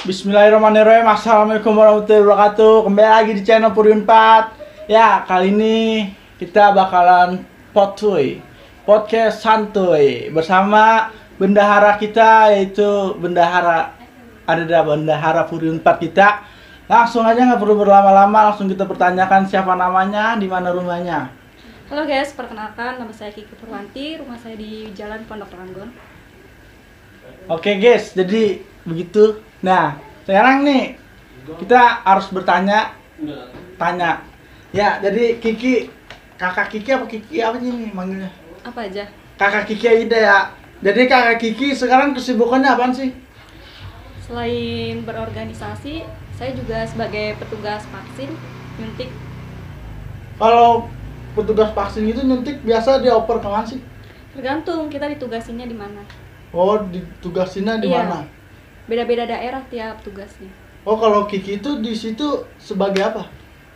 Bismillahirrahmanirrahim. Assalamualaikum warahmatullahi wabarakatuh. Kembali lagi di channel Puri 4. Ya, kali ini kita bakalan podcast santuy bersama bendahara kita, yaitu bendahara Puri 4 kita. Langsung aja, nggak perlu berlama-lama, langsung kita pertanyakan siapa namanya, di mana rumahnya. Halo guys, perkenalkan nama saya Kiki Purwanti, rumah saya di Jalan Pondok Ranggon. Oke guys, jadi begitu. Nah, sekarang nih kita harus tanya. Ya, jadi Kiki, kakak Kiki apa Kiki apa sih manggilnya? Apa aja? Kakak Kiki aja deh ya. Jadi kakak Kiki sekarang kesibukannya apaan sih? Selain berorganisasi, saya juga sebagai petugas vaksin nyuntik. Kalau petugas vaksin itu nyuntik biasa dioper kemana sih? Tergantung kita ditugasinnya di mana. Oh, ditugasinnya di Iya. mana? Beda-beda daerah tiap tugasnya. Oh, kalau Kiki itu di situ sebagai apa?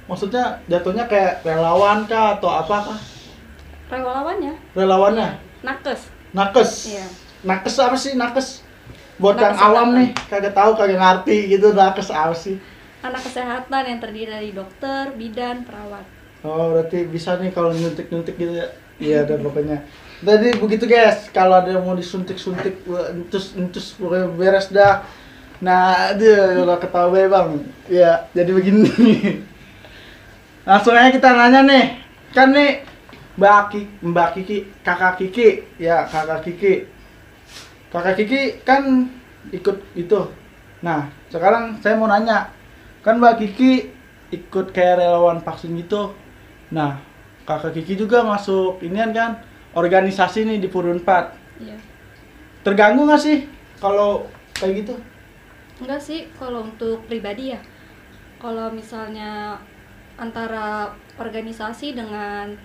Maksudnya jatuhnya kayak relawan kah atau apa kah? Relawannya? Relawannya? Nakes. Nakes. Iya. Nakes apa sih nakes? Buat yang Nakes awam kesehatan. nih, kagak tahu, kagak ngerti gitu nakes apa sih? Anak kesehatan yang terdiri dari dokter, bidan, perawat. Oh, berarti bisa nih kalau nyuntik-nyuntik gitu ya. Iya, dan pokoknya. Jadi begitu guys, kalau ada yang mau disuntik-suntik, entus pokoknya beres dah. Nah, dia udah ketawa bang. Ya, jadi begini. Langsung aja kita nanya nih. Kan nih Mbak Kiki, kakak Kiki, ya kakak Kiki. Kakak Kiki kan ikut itu. Nah, sekarang saya mau nanya. Kan Mbak Kiki ikut kayak relawan vaksin gitu. Nah, kakak Kiki juga masuk inian kan organisasi nih di Puri 4. Iya. Terganggu nggak sih kalau kayak gitu? Enggak sih, kalau untuk pribadi ya. Kalau misalnya antara organisasi dengan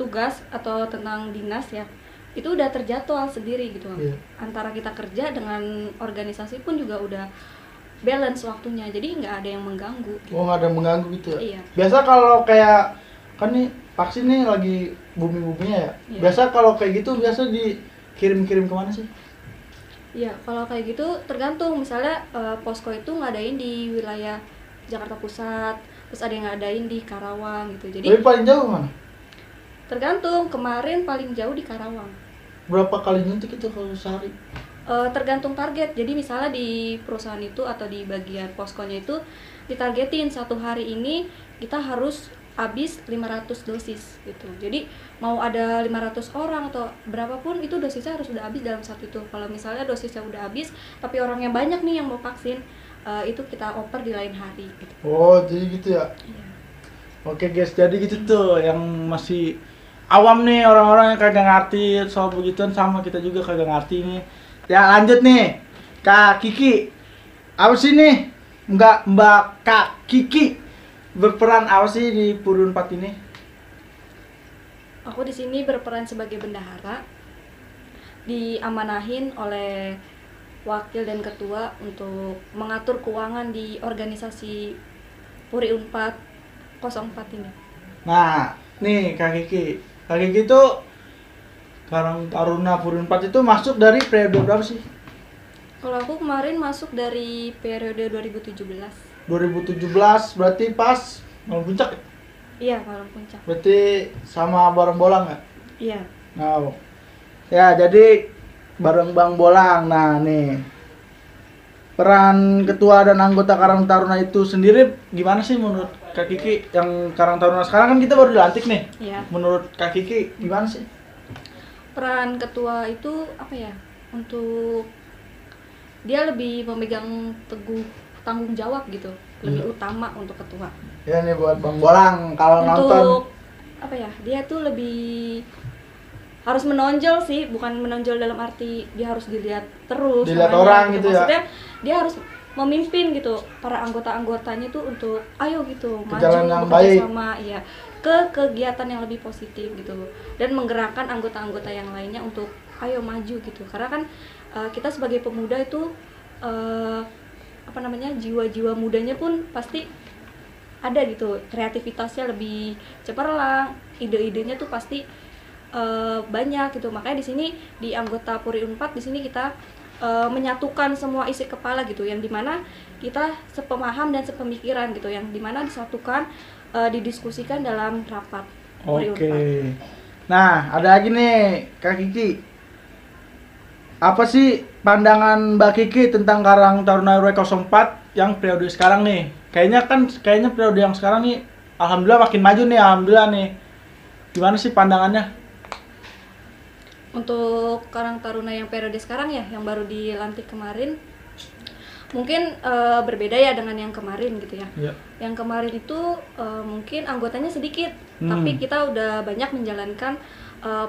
tugas atau tentang dinas ya, itu udah terjadwal sendiri gitu. Iya. Antara kita kerja dengan organisasi pun juga udah balance waktunya, jadi nggak ada yang mengganggu gitu. Oh, nggak ada yang mengganggu gitu ya? Iya. Biasa kalau kayak kan nih vaksin nih lagi booming-boomingnya ya. Iya. Biasa kalau kayak gitu biasa dikirim-kirim kemana sih? Iya, kalau kayak gitu tergantung. Misalnya posko itu ngadain di wilayah Jakarta Pusat, terus ada yang ngadain di Karawang gitu. Jadi Tapi paling jauh mana? tergantung. Kemarin paling jauh di Karawang. Berapa kali nyuntik itu kalau sehari? Tergantung target. Jadi misalnya di perusahaan itu atau di bagian poskonya itu ditargetin satu hari ini kita harus habis 500 dosis gitu. Jadi mau ada 500 orang atau berapapun itu dosisnya harus udah habis dalam satu itu. Kalau misalnya dosisnya udah habis tapi orangnya banyak nih yang mau vaksin, itu kita oper di lain hari gitu. Oh, jadi gitu ya. Iya. Oke guys, jadi gitu tuh yang masih awam nih, orang-orang yang kagak ngerti soal begituan, sama kita juga kagak ngerti nih. Ya lanjut nih, Kak Kiki, apa sih nih? Mbak Kak Kiki berperan apa sih di Puri 4 ini? Aku di sini berperan sebagai bendahara, diamanahin oleh wakil dan ketua untuk mengatur keuangan di organisasi Puri 404 ini. Nah, nih Kak Kiki itu Karang Taruna Puri 4 itu masuk dari periode berapa sih? Kalau aku kemarin masuk dari periode 2017. 2017 berarti pas malam puncak ya? Iya, malam puncak. Berarti sama bareng bolang nggak? Iya. Nah, ya jadi bareng Bang Bolang. Nah nih, peran ketua dan anggota Karang Taruna itu sendiri gimana sih menurut Kak Kiki? Yang Karang Taruna sekarang kan kita baru dilantik nih. Iya. Menurut Kak Kiki gimana sih? Peran ketua itu apa ya? Untuk dia lebih memegang teguh tanggung jawab gitu. Lebih utama untuk ketua. Ya nih buat Bang Bolang kalau nonton. Untuk apa ya? Dia tuh lebih harus menonjol sih, bukan menonjol dalam arti dia harus dilihat terus. Dilihat namanya, orang gitu ya? Maksudnya dia harus memimpin gitu para anggota-anggotanya tuh untuk ayo gitu Ke maju jalan yang bekerja baik. sama ya ke kegiatan yang lebih positif gitu dan menggerakkan anggota-anggota yang lainnya untuk ayo maju gitu karena kan kita sebagai pemuda itu apa namanya jiwa-jiwa mudanya pun pasti ada gitu, kreativitasnya lebih cemerlang, ide-idenya tuh pasti banyak gitu. Makanya di sini di anggota Puri 4 di sini kita menyatukan semua isi kepala gitu, yang dimana kita sepemaham dan sepemikiran gitu, yang dimana disatukan, didiskusikan dalam rapat. Oke. Nah, ada lagi nih Kak Kiki. Apa sih pandangan Mbak Kiki tentang Karang Taruna RW 04 yang periode sekarang nih? Kayaknya periode yang sekarang nih alhamdulillah makin maju nih, alhamdulillah nih. Gimana sih pandangannya? Untuk Karang Taruna yang periode sekarang ya, yang baru dilantik kemarin, mungkin berbeda ya dengan yang kemarin gitu ya. Iya. Yang kemarin itu mungkin anggotanya sedikit, tapi kita udah banyak menjalankan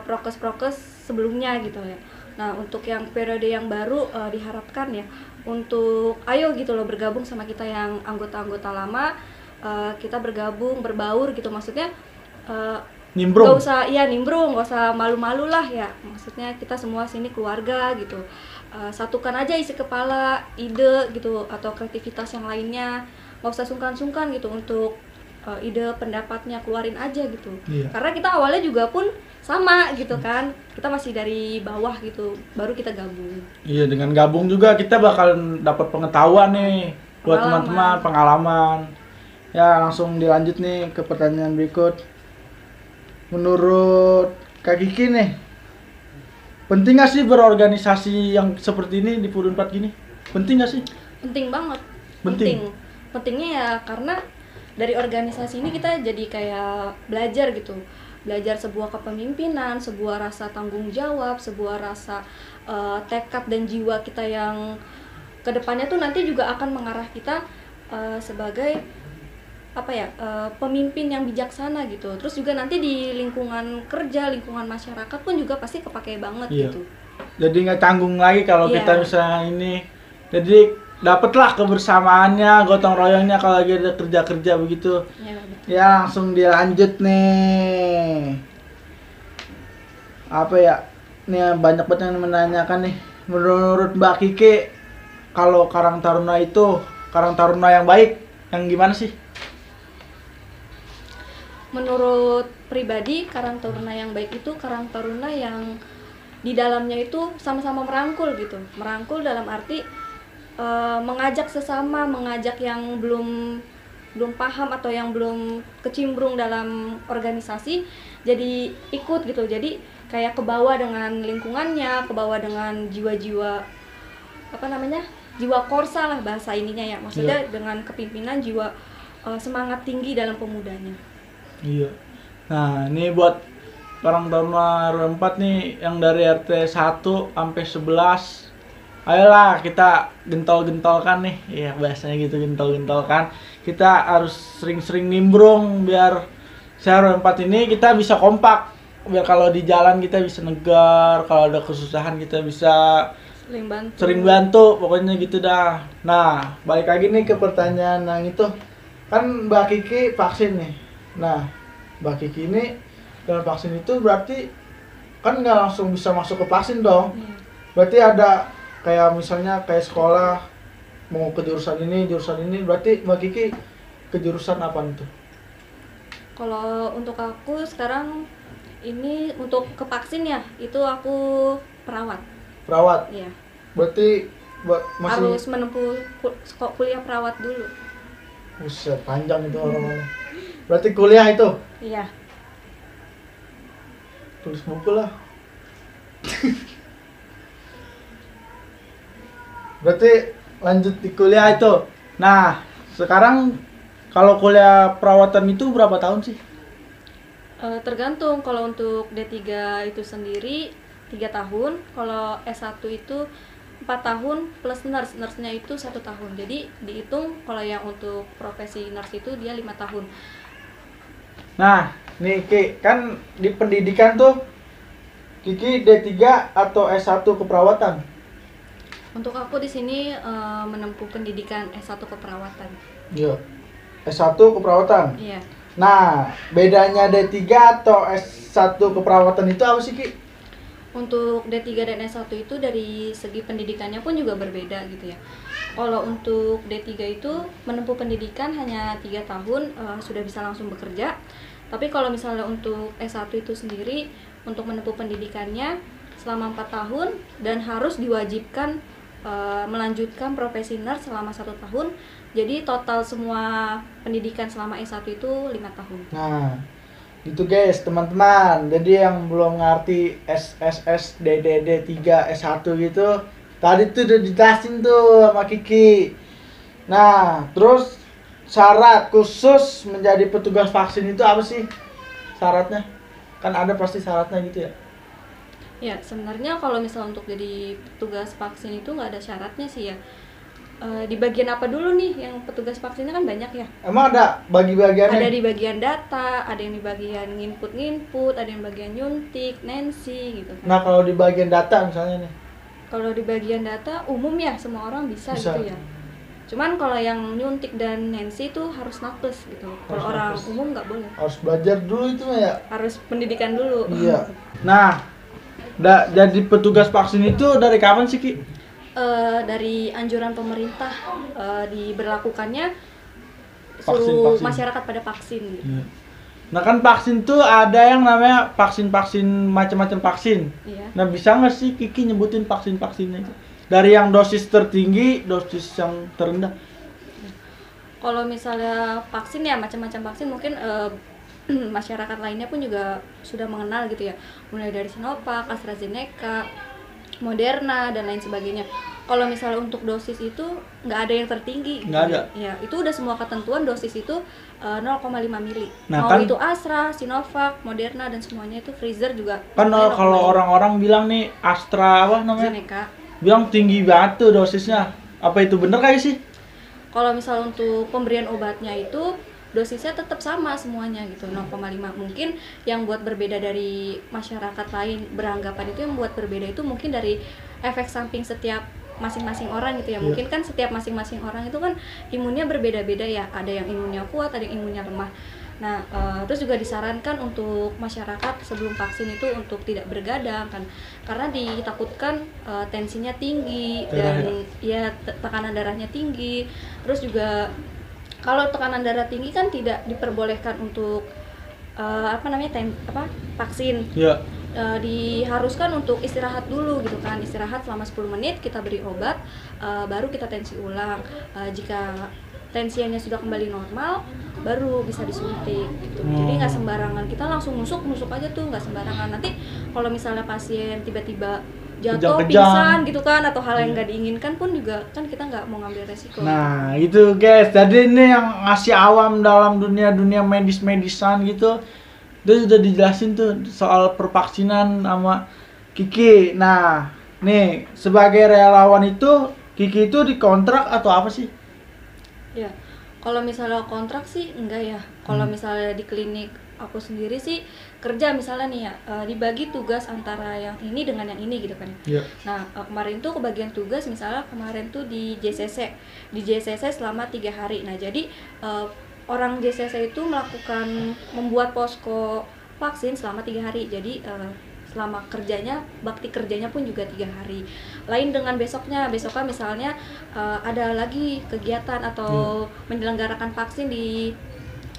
prokes-prokes sebelumnya gitu ya. Nah, untuk yang periode yang baru diharapkan ya untuk ayo gitu loh bergabung sama kita yang anggota-anggota lama, kita bergabung, berbaur gitu, maksudnya Nimbrung. nggak usah nimbrung, nggak usah malu-malu lah ya, maksudnya kita semua sini keluarga gitu. Satukan aja isi kepala, ide gitu atau kreativitas yang lainnya, nggak usah sungkan-sungkan gitu untuk ide pendapatnya keluarin aja gitu. Iya. Karena kita awalnya juga pun sama gitu kan, kita masih dari bawah gitu, baru kita gabung. Iya, dengan gabung juga kita bakal dapat pengetahuan nih buat Pengalaman. teman-teman, pengalaman. Ya, langsung dilanjut nih ke pertanyaan berikut. Menurut Kak Kiki nih, penting nggak sih berorganisasi yang seperti ini di Purun 4 gini? Penting nggak sih? Penting banget. Penting. Pentingnya ya karena dari organisasi ini kita jadi kayak belajar gitu, belajar sebuah kepemimpinan, sebuah rasa tanggung jawab, sebuah rasa tekad dan jiwa kita yang kedepannya tuh nanti juga akan mengarah kita sebagai pemimpin yang bijaksana gitu. Terus juga nanti di lingkungan kerja, lingkungan masyarakat pun juga pasti kepake banget. Iya. Gitu. Jadi nggak canggung lagi kalau Iya. kita misalnya ini. Jadi dapatlah kebersamaannya, gotong royongnya kalau lagi ada kerja-kerja begitu. Ya, betul. Ya, langsung dilanjut nih. Apa ya? Nih banyak banget yang menanyakan nih. Menurut Mbak Kiki, kalau Karang Taruna itu Karang Taruna yang baik, yang gimana sih? Menurut pribadi, Karang Taruna yang baik itu Karang Taruna yang di dalamnya itu sama-sama merangkul gitu. Merangkul dalam arti mengajak sesama, mengajak yang belum paham atau yang belum kecimbrung dalam organisasi jadi ikut gitu. Jadi kayak kebawa dengan lingkungannya, kebawa dengan jiwa-jiwa jiwa korsa lah bahasa ininya ya. Maksudnya dengan kepimpinan jiwa semangat tinggi dalam pemudanya. Iya. Nah, ini buat Karang Taruna RW 4 nih yang dari RT 1 sampai 11. Ayolah kita gentol-gentolkan nih. Iya, bahasanya gitu, gentol-gentolkan. Kita harus sering-sering nimbrung biar RW 4 ini kita bisa kompak. Biar kalau di jalan kita bisa negar, kalau ada kesusahan kita bisa sering bantu, pokoknya gitu dah. Nah, balik lagi nih ke pertanyaan yang itu. Kan Mbak Kiki vaksin nih. Nah, Mbak Kiki ini dengan vaksin itu berarti kan nggak langsung bisa masuk ke vaksin dong. Berarti ada kayak misalnya kayak sekolah mau ke jurusan ini, berarti Mbak Kiki ke jurusan apa itu? Kalau untuk aku sekarang ini untuk ke vaksin ya, itu aku perawat. Perawat? Iya. Berarti masih harus menempuh kuliah perawat dulu. Buset, panjang itu orang-orang. Berarti kuliah itu? Iya. Tulis buku lah. Berarti lanjut di kuliah itu. Nah, sekarang kalau kuliah perawatan itu berapa tahun sih? Tergantung. Kalau untuk D3 itu sendiri 3 tahun, kalau S1 itu 4 tahun plus nurse-nya itu 1 tahun. Jadi dihitung kalau yang untuk profesi nurse itu dia 5 tahun. Nah, nih Ki, kan di pendidikan tuh Kiki D3 atau S1 keperawatan? Untuk aku di sini menempuh pendidikan S1 keperawatan. Iya. S1 keperawatan. Iya. Nah, bedanya D3 atau S1 keperawatan itu apa sih, Ki? Untuk D3 dan S1 itu dari segi pendidikannya pun juga berbeda gitu ya. Kalau untuk D3 itu menempuh pendidikan hanya 3 tahun sudah bisa langsung bekerja. Tapi kalau misalnya untuk S1 itu sendiri untuk menempuh pendidikannya selama 4 tahun dan harus diwajibkan melanjutkan profesi nurse selama 1 tahun. Jadi total semua pendidikan selama S1 itu 5 tahun. Nah, gitu guys, teman-teman. Jadi yang belum ngerti SSS, DDD 3, S1 gitu, tadi tuh udah dijelasin tuh sama Kiki. Nah, terus syarat khusus menjadi petugas vaksin itu apa sih? Syaratnya? Kan ada pasti syaratnya gitu ya? Ya, sebenarnya kalau misal untuk jadi petugas vaksin itu nggak ada syaratnya sih ya. Di bagian apa dulu nih yang petugas vaksinnya kan banyak ya. Emang ada bagi-bagiannya? Ada di bagian data, ada yang di bagian nginput, ada yang bagian nyuntik, Nancy gitu kan. Nah, kalau di bagian data misalnya nih. Kalau di bagian data umum ya semua orang bisa. Gitu ya. Cuman kalau yang nyuntik dan Nancy itu harus nakes gitu. Kalau orang umum nggak boleh. Harus belajar dulu itu ya. Harus pendidikan dulu. Iya. Nah, jadi petugas vaksin itu dari kapan sih, Ki? Dari anjuran pemerintah diberlakukannya suruh Vaksin. masyarakat pada vaksin gitu. Iya. Nah kan vaksin tuh ada yang namanya vaksin-vaksin macam-macam vaksin. Iya. Nah bisa nggak sih Kiki nyebutin vaksin-vaksinnya itu? Dari yang dosis tertinggi, dosis yang terendah. Kalau misalnya vaksin ya macam-macam vaksin mungkin masyarakat lainnya pun juga sudah mengenal gitu ya. Mulai dari Sinovac, AstraZeneca, Moderna dan lain sebagainya. Kalau misalnya untuk dosis itu nggak ada yang tertinggi. Nggak ada. Ya, itu udah semua ketentuan dosis itu 0,5 mili. Nah, mau kan, itu Astra, Sinovac, Moderna dan semuanya itu Pfizer juga. Kan kalau orang-orang bilang nih Astra apa namanya? Zeneca. Bilang tinggi banget tuh dosisnya. Apa itu bener kayak sih? Kalau misalnya untuk pemberian obatnya itu dosisnya tetap sama semuanya gitu 0,5. Mungkin yang buat berbeda dari masyarakat lain beranggapan itu yang buat berbeda itu mungkin dari efek samping setiap masing-masing orang gitu ya. Mungkin kan setiap masing-masing orang itu kan imunnya berbeda-beda ya. Ada yang imunnya kuat, ada yang imunnya lemah. Nah, terus juga disarankan untuk masyarakat sebelum vaksin itu untuk tidak bergadang kan. Karena ditakutkan tensinya tinggi dan ya tekanan darahnya tinggi. Terus juga kalau tekanan darah tinggi kan tidak diperbolehkan untuk vaksin. Iya. Diharuskan untuk istirahat dulu gitu kan. Istirahat selama 10 menit, kita beri obat, baru kita tensi ulang. Jika tensinya sudah kembali normal, baru bisa disuntik gitu. Jadi nggak sembarangan kita langsung nusuk aja tuh, nggak sembarangan. Nanti kalau misalnya pasien tiba-tiba jatuh, pingsan gitu kan, atau hal yang nggak diinginkan pun juga kan kita nggak mau ngambil resiko. Nah itu guys, jadi ini yang ngasih awam dalam dunia medis-medisan gitu, itu sudah dijelasin tuh soal pervaksinan sama Kiki. Nah nih sebagai relawan itu Kiki itu dikontrak atau apa sih? Ya, kalau misalnya kontrak sih enggak ya. Kalau misalnya di klinik aku sendiri sih kerja misalnya nih ya, dibagi tugas antara yang ini dengan yang ini gitu kan. Yeah. Nah, kemarin tuh kebagian tugas misalnya kemarin tuh di JCC selama 3 hari. Nah, jadi orang JCC itu membuat posko vaksin selama 3 hari. Jadi selama bakti kerjanya pun juga 3 hari. Lain dengan besoknya misalnya ada lagi kegiatan atau menyelenggarakan vaksin di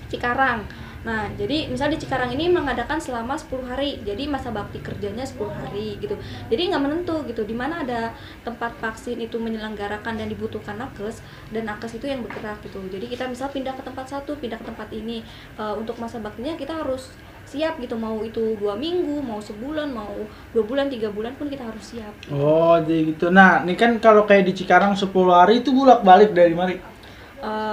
Cikarang. Nah, jadi misal di Cikarang ini mengadakan selama 10 hari. Jadi masa bakti kerjanya 10 hari gitu. Jadi nggak menentu gitu. Di mana ada tempat vaksin itu menyelenggarakan dan dibutuhkan nakes, dan nakes itu yang bergerak gitu. Jadi kita misal pindah ke tempat satu, pindah ke tempat ini. Untuk masa baktinya kita harus siap gitu. Mau itu 2 minggu, mau sebulan, mau 2 bulan, 3 bulan pun kita harus siap. Gitu. Oh, jadi gitu. Nah, ini kan kalau kayak di Cikarang 10 hari itu bolak-balik dari mari?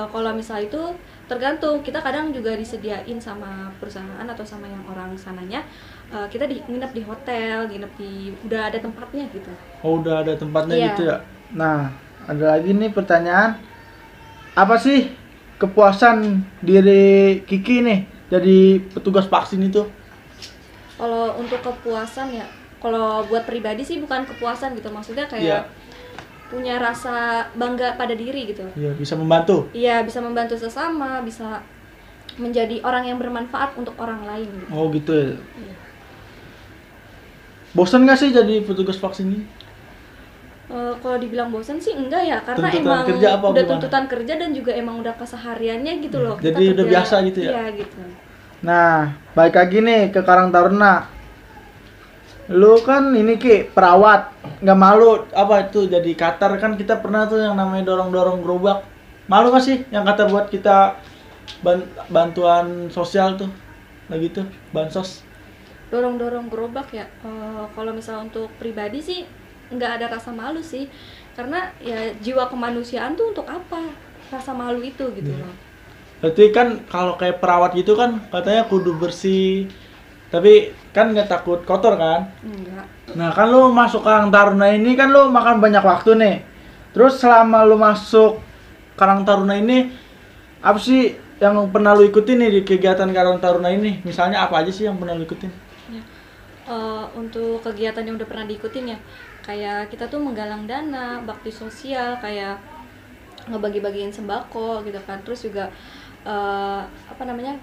Kalau misal itu tergantung, kita kadang juga disediain sama perusahaan atau sama yang orang sananya, kita nginep di hotel, udah ada tempatnya gitu. Oh, udah ada tempatnya gitu ya. Nah, ada lagi nih pertanyaan, apa sih kepuasan diri Kiki nih jadi petugas vaksin itu? Kalau untuk kepuasan ya, kalau buat pribadi sih bukan kepuasan gitu, maksudnya kayak punya rasa bangga pada diri gitu. Iya, bisa membantu. Iya, bisa membantu sesama, bisa menjadi orang yang bermanfaat untuk orang lain gitu. Oh, gitu ya. Iya. Bosan nggak sih jadi petugas vaksin ini? Kalau dibilang bosan sih enggak ya, karena tuntutan emang kerja apa udah gimana? Tuntutan kerja dan juga emang udah kesehariannya gitu loh. Jadi udah biasa gitu ya? Iya gitu. Nah, balik lagi nih ke Karang Taruna. Lu kan ini Ki, perawat, nggak malu apa itu jadi Qatar kan kita pernah tuh yang namanya dorong-dorong gerobak. Malu gak sih yang kata buat kita bantuan sosial tuh, lagi tuh bansos. Dorong-dorong gerobak ya. Kalau misalnya untuk pribadi sih nggak ada rasa malu sih, karena ya jiwa kemanusiaan tuh untuk apa rasa malu itu gitu Iya. loh. Berarti kan kalau kayak perawat gitu kan katanya kudu bersih, tapi kan nggak takut kotor kan? Enggak. Nah kan lu masuk Karang Taruna ini kan lu makan banyak waktu nih. Terus selama lu masuk Karang Taruna ini apa sih yang pernah lu ikutin nih di kegiatan Karang Taruna ini? Misalnya apa aja sih yang pernah lu ikutin? Ya. Untuk kegiatan yang udah pernah diikutin ya, kayak kita tuh menggalang dana, bakti sosial, kayak ngebagi-bagiin sembako gitu kan. Terus juga apa namanya,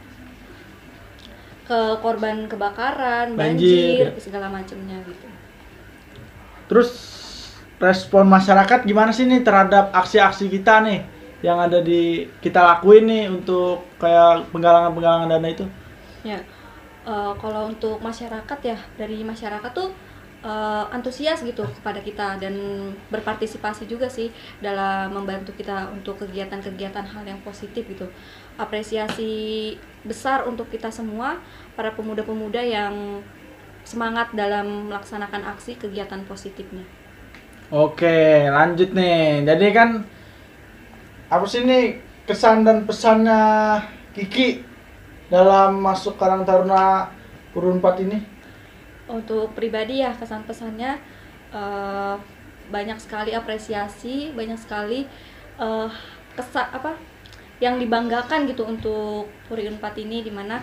ke korban kebakaran, Banjir. banjir, segala macamnya gitu. Terus respon masyarakat gimana sih nih terhadap aksi-aksi kita nih yang ada di kita lakuin nih untuk kayak penggalangan-penggalangan dana itu? Ya, kalau untuk masyarakat ya, dari masyarakat tuh antusias gitu kepada kita dan berpartisipasi juga sih dalam membantu kita untuk kegiatan-kegiatan hal yang positif gitu. Apresiasi besar untuk kita semua, para pemuda-pemuda yang semangat dalam melaksanakan aksi kegiatan positifnya. Oke, lanjut nih. Jadi kan apa sih nih kesan dan pesannya Kiki dalam masuk Karang Taruna Purun 4 ini? Untuk pribadi ya, kesan-pesannya eh, banyak sekali apresiasi, banyak sekali eh, apa yang dibanggakan gitu untuk Puri Unpad ini, dimana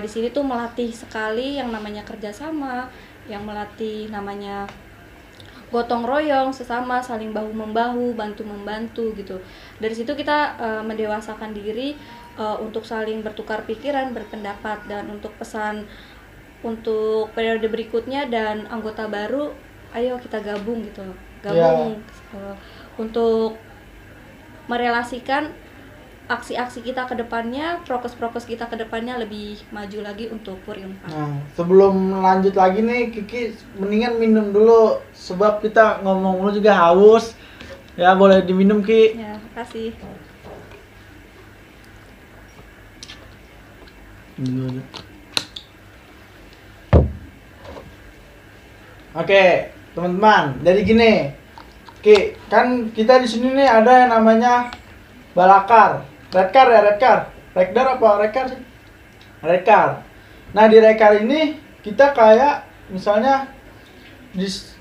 di sini tuh melatih sekali yang namanya kerjasama, yang melatih namanya gotong royong sesama, saling bahu membahu, bantu membantu gitu. Dari situ kita mendewasakan diri untuk saling bertukar pikiran, berpendapat. Dan untuk pesan untuk periode berikutnya dan anggota baru, ayo kita gabung gitu, gabung untuk merelasikan aksi-aksi kita ke depannya, prokes-prokes kita ke depannya lebih maju lagi untuk Puri Unpad. Nah, sebelum lanjut lagi nih Kiki mendingan minum dulu sebab kita ngomong lu juga haus. Ya, boleh diminum Ki. Ya, makasih. Minum dulu. Oke, teman-teman. Jadi gini, Ki, kan kita di sini nih ada yang namanya balakar, redcar ya, redcar, rekdar apa redcar sih? Redcar. Nah di redcar ini kita kayak misalnya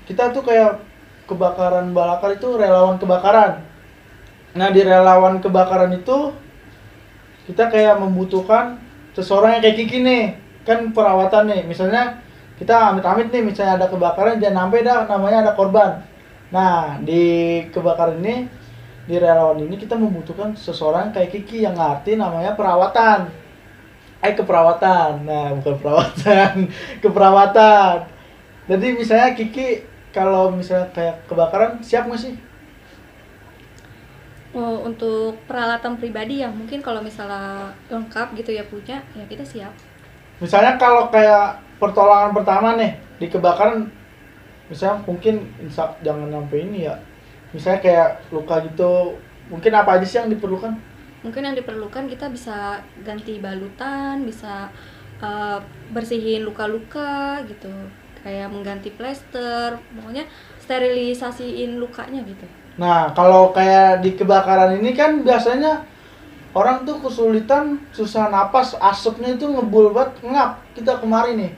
kita tuh kayak kebakaran balakar itu relawan kebakaran. Nah di relawan kebakaran itu kita kayak membutuhkan seseorang yang kayak Kiki nih, kan perawatan nih, misalnya kita amit-amit nih misalnya ada kebakaran jangan sampai dah namanya ada korban. Nah di kebakaran ini, di relawan ini kita membutuhkan seseorang kayak Kiki yang ngerti namanya perawatan. Keperawatan. Nah bukan perawatan. Keperawatan. Jadi misalnya Kiki kalau misalnya kayak kebakaran siap nggak sih? Untuk peralatan pribadi ya mungkin kalau misalnya lengkap gitu ya punya, ya kita siap. Misalnya kalau kayak pertolongan pertama nih di kebakaran, misalnya mungkin jangan sampai ini ya, misalnya kayak luka gitu, mungkin apa aja sih yang diperlukan? Mungkin yang diperlukan kita bisa ganti balutan, bisa bersihin luka-luka gitu, kayak mengganti plester, pokoknya sterilisasiin lukanya gitu. Nah kalau kayak di kebakaran ini kan biasanya orang tuh kesulitan, susah napas, asapnya itu ngebul banget, ngap kita kemarin nih.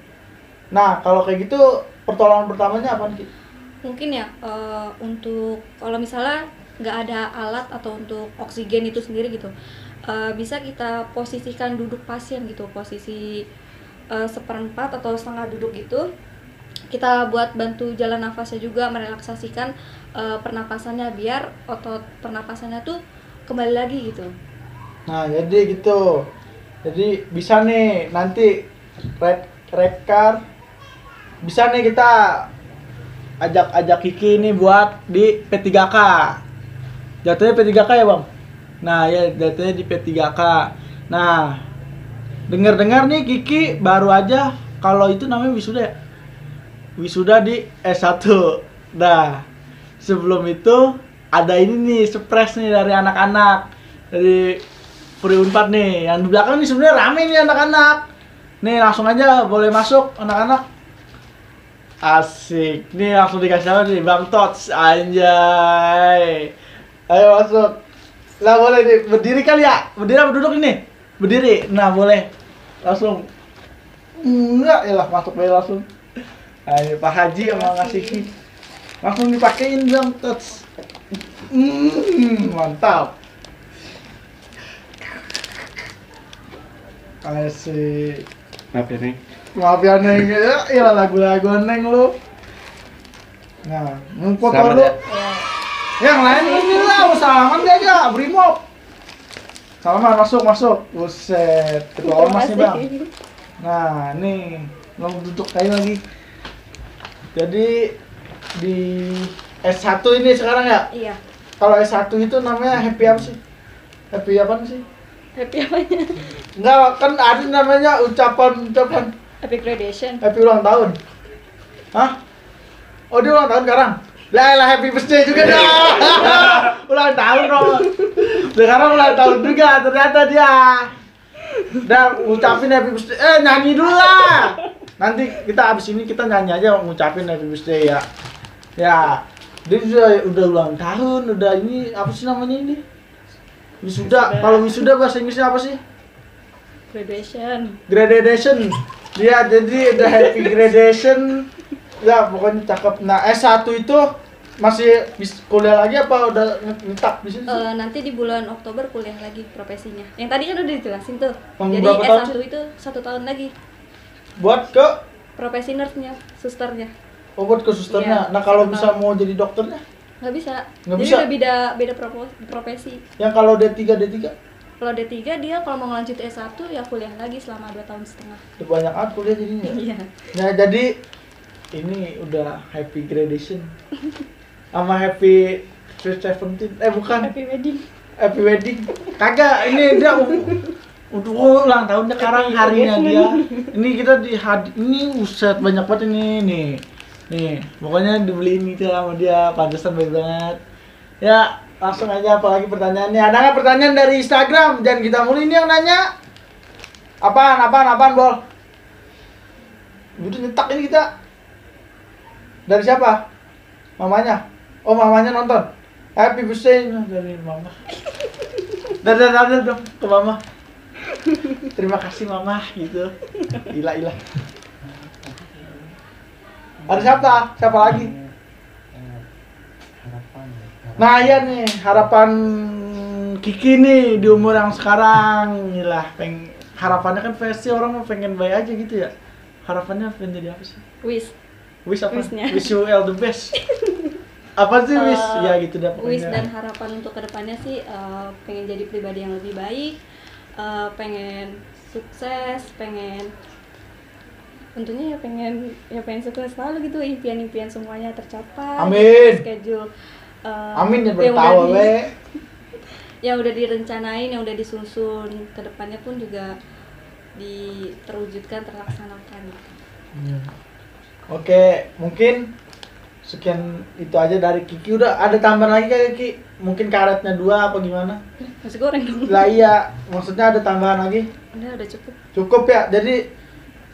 Nah kalau kayak gitu pertolongan pertamanya apa nih? Mungkin ya untuk kalau misalnya nggak ada alat atau untuk oksigen itu sendiri gitu, bisa kita posisikan duduk pasien gitu, posisi seperempat atau setengah duduk gitu. Kita buat bantu jalan nafasnya juga, merelaksasikan pernapasannya biar otot pernapasannya tuh kembali lagi gitu. Nah jadi gitu, jadi bisa nih nanti redcar bisa nih kita ajak Kiki ini buat di P3K. Jatuhnya P3K ya bang? Nah ya jatuhnya di P3K. Nah dengar nih Kiki baru aja kalau itu namanya wisuda ya? wisuda di S1. Nah, sebelum itu ada ini nih, surprise nih dari anak-anak dari Puri Unpad nih. Yang di belakang nih sebenarnya rame nih anak-anak. Nih langsung aja boleh masuk anak-anak. Asik. Nih langsung dikasih tahu nih Bang Tots, anjay. Ayo masuk. Lah boleh nih, berdiri kali ya? Berdiri apa duduk ini? Berdiri. Nah, boleh. Langsung. Enggak, ya lah masuk aja langsung. Ayo Pak Haji sama ngasih ki. Langsung dipakein Bang Tots. Mantap. Asik. Maaf ya, Neng. Maaf ya Neng, ya lagu-lagu Neng lu. Nah, ngumpul Selamat lu. ya. Yang lain ini lah, salaman dia aja, brimob. Salaman masuk. Buset, ketua ormas nih Bang. Nah, nih, lo duduk kayak lagi. Jadi di S1 ini sekarang ya? Iya. Kalau S1 itu namanya happy apa sih? Happy apa sih? Happy apanya? Enggak, kan ada namanya ucapan Happy graduation. happy ulang tahun. Hah? Oh, dia ulang tahun sekarang? Lah happy birthday juga dah. Ulang tahun dong. Sekarang ulang tahun juga ternyata dia. Udah ngucapin happy birthday. Nyanyi dulu lah. Nanti kita abis ini kita nyanyi aja ngucapin happy birthday ya. Ya, dia udah ulang tahun, udah ini apa sih namanya ini? Wisuda. Kalau wisuda bahasa Inggrisnya apa sih? Graduation. Graduation. Dia jadi udah happy graduation. Ya pokoknya cakep. Nah S1 itu masih kuliah lagi apa udah nyetak di sini? Nanti di bulan Oktober kuliah lagi profesinya. Yang tadi kan udah dijelasin tuh. Yang Jadi berapa tahun S1 sih? itu 1 tahun lagi. Buat ke? Profesi nurse-nya, susternya. Oh buat ke susternya. Iya, Nah kalau 1 bisa tahun. mau jadi dokternya? Nggak bisa. Nggak Jadi bisa? udah beda profesi. Yang kalau D3? Kalau D3 dia kalau mau ngelanjut S1 ya kuliah lagi selama 2 tahun setengah. Udah banyak banget kuliah jadinya. Iya. Nah jadi ini udah happy graduation sama happy Sweet 17. Bukan. Happy wedding. Happy wedding. Kagak, ini dia udah ulang tahunnya sekarang harinya dia. Ini kita ini uset banyak banget ini nih. Nih, pokoknya dibeliin gitu sama dia, pantesan baik banget. Ya, langsung aja apalagi pertanyaannya. Ada nggak pertanyaan dari Instagram? Jangan kita mulu ini yang nanya. Apaan, Bol? Udah nyetak ini kita. Dari siapa? Mamanya. Oh, mamanya nonton. Happy birthday dari mama. Dadah dong ke mama. Terima kasih mama gitu. Gila. Ada siapa? Siapa lagi? Nah iya nih, harapan Kiki nih di umur yang sekarang. Inilah, harapannya kan versi orang mau pengen baik aja gitu ya. Harapannya pengen jadi apa sih? Wish. Wish apa? Wishnya. Wish you all the best. Apa sih wish? Ya gitu dah pokoknya. Wish dan harapan untuk kedepannya sih pengen jadi pribadi yang lebih baik, pengen sukses, pengen tentunya ya pengen sukses selalu gitu, impian-impian semuanya tercapai. Amin. Schedule Amin ya yang bertawa udah we. yang udah direncanain, yang udah disusun, kedepannya pun juga terwujudkan, terlaksanakan. Oke, mungkin sekian itu aja dari Kiki. Udah ada tambahan lagi kayak Kiki? Mungkin karetnya 2 apa gimana? Nasi goreng dong. Lah iya, maksudnya ada tambahan lagi? Udah cukup. Cukup ya. Jadi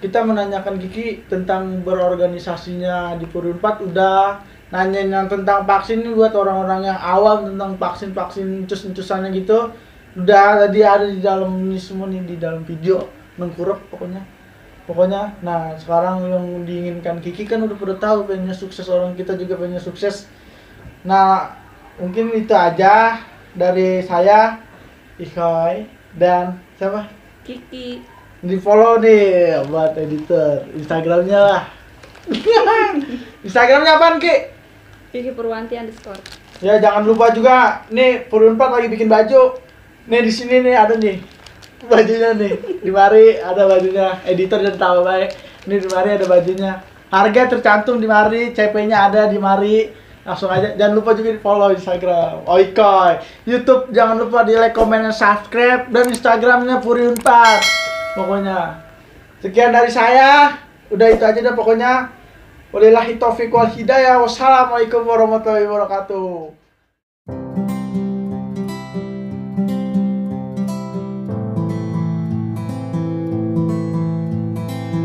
kita menanyakan Kiki tentang berorganisasinya di Puri Unpad, udah nanyain yang tentang vaksin ini buat orang-orang yang awam tentang vaksin encus-encusannya gitu. Udah tadi ada di dalam ini semua nih, di dalam video mengkurep pokoknya. Nah sekarang yang diinginkan Kiki kan udah pada tahu, pengennya sukses, orang kita juga pengennya sukses. Nah mungkin itu aja dari saya, Ikhoy dan siapa? Kiki. Di follow nih buat editor Instagramnya lah. Instagramnya apaan Ki? Kiki Purwanti _ Ya jangan lupa juga nih Puri Unpad lagi bikin baju. Nih di sini nih ada nih bajunya nih. Di mari ada bajunya. Editor dan tahu baik. Nih di mari ada bajunya. Harga tercantum di mari, CP-nya ada di mari. Langsung aja. Jangan lupa juga di follow Instagram Oikoy. YouTube jangan lupa di like, comment, dan subscribe, dan Instagramnya Puri Unpad. Pokoknya sekian dari saya. Udah itu aja dah pokoknya. Wabillahi taufiq wal hidayah. Wassalamualaikum warahmatullahi wabarakatuh.